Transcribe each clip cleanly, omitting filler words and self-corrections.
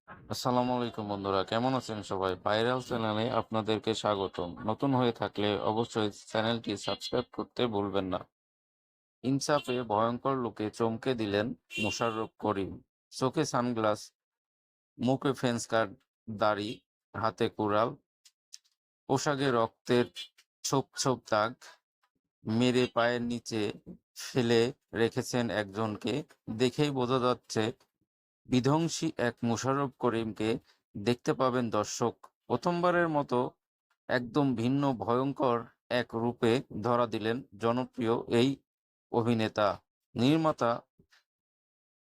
আসসালামু আলাইকুম বন্ধুরা, কেমন আছেন সবাই? ভাইরাল চ্যানেলে আপনাদেরকে স্বাগতম। নতুন হয়ে থাকলে অবশ্যই চ্যানেলটি সাবস্ক্রাইব করতে ভুলবেন না। ইনসাফে ভয়ঙ্কর লুকে চমকে দিলেন মোশাররফ করিম। চোখে সানগ্লাস, মুখে ফেন্স কার্ড, দাড়ি, হাতে কুড়াল, পোশাকে রক্তের ছোপ ছোপ দাগ, মেরে পায়ের নিচে ফেলে রেখেছেন একজনকে। দেখেই বোঝা যাচ্ছে বিধ্বংসী এক মোশাররফ করিমকে দেখতে পাবেন দর্শক। প্রথমবারের মতো একদম ভিন্ন ভয়ঙ্কর এক রূপে ধরা দিলেন জনপ্রিয় এই অভিনেতা। নির্মাতা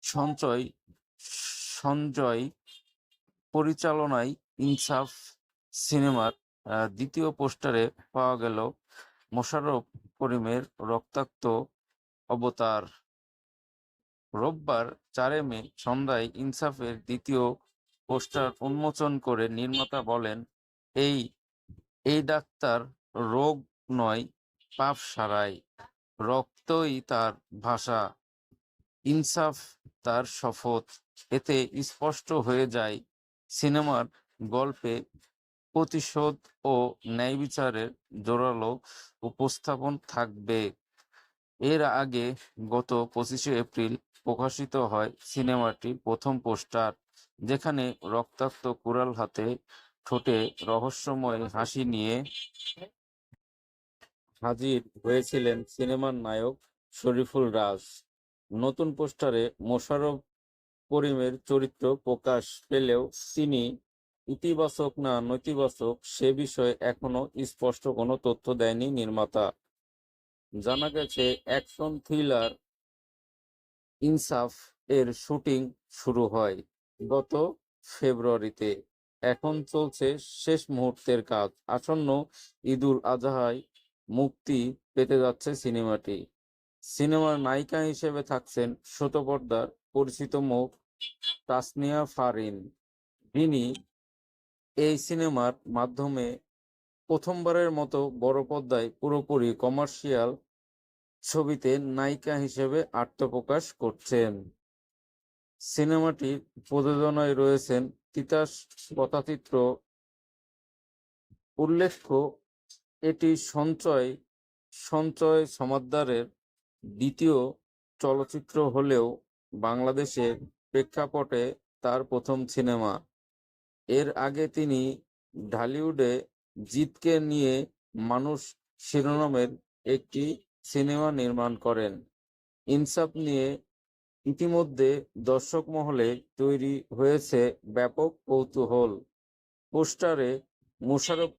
সঞ্জয় সঞ্জয় পরিচালনায় ইনসাফ সিনেমার দ্বিতীয় পোস্টারে পাওয়া গেল মোশাররফ করিমের রক্তাক্ত অবতার। রোববার ৪ মে সন্ধ্যায় ইনসাফের দ্বিতীয় পোস্টার উন্মোচন করে নির্মাতা বলেন, এই এই ডাক্তার রোগ নয়, পাপ সারায়, রক্তই তার ভাষা, ইনসাফ তার শপথ। এতে স্পষ্ট হয়ে যায় সিনেমার গল্পে প্রতিশোধ ও ন্যায়বিচারের জোরালো উপস্থাপন থাকবে। এর আগে গত ২৫শে এপ্রিল প্রকাশিত হয় সিনেমাটির প্রথম পোস্টার, যেখানে রক্তাক্ত কুড়াল হাতে ঠোঁটে রহস্যময় হাসি নিয়ে হাজির হয়েছিলেন সিনেমার নায়ক শরীফুল রাজ। নতুন পোস্টারে মোশাররফ করিমের চরিত্র প্রকাশ পেলেও তিনি ইতিবাচক না নেতিবাচক সে বিষয়ে এখনো স্পষ্ট কোনো তথ্য দেয়নি নির্মাতা। জানা গেছে অ্যাকশন থ্রিলার ইনসাফ এর শুটিং শুরু হয় গত ফেব্রুয়ারিতে। এখন চলছে শেষ মুহূর্তের কাজ। আসন্ন ঈদুল আজহায় মুক্তি পেতে যাচ্ছে সিনেমাটি। সিনেমার নায়িকা হিসেবে থাকছেন ছোট পর্দার পরিচিত মুখ তাসনিয়া ফারিন, যিনি এই সিনেমার মাধ্যমে প্রথমবারের মতো বড় পর্দায় পুরোপুরি কমার্শিয়াল ছবিতে নায়িকা হিসেবে আত্মপ্রকাশ করছেন। সিনেমাটির প্রযোজনায় রয়েছেন তিতাস কথাচিত্র। উল্লেখ্য, এটি সঞ্জয় সমাদ্দারের দ্বিতীয় চলচ্চিত্র হলেও বাংলাদেশের প্রেক্ষাপটে তার প্রথম সিনেমা। এর আগে তিনি ঢালিউডে জিতকে নিয়ে মানুষ শিরোনামের একটি সিনেমা নির্মাণ করেন। ইনসাফ নিয়ে ইতিমধ্যে দর্শক মহলে তৈরি হয়েছে ব্যাপক কৌতূহল। পোস্টারে মোশাররফ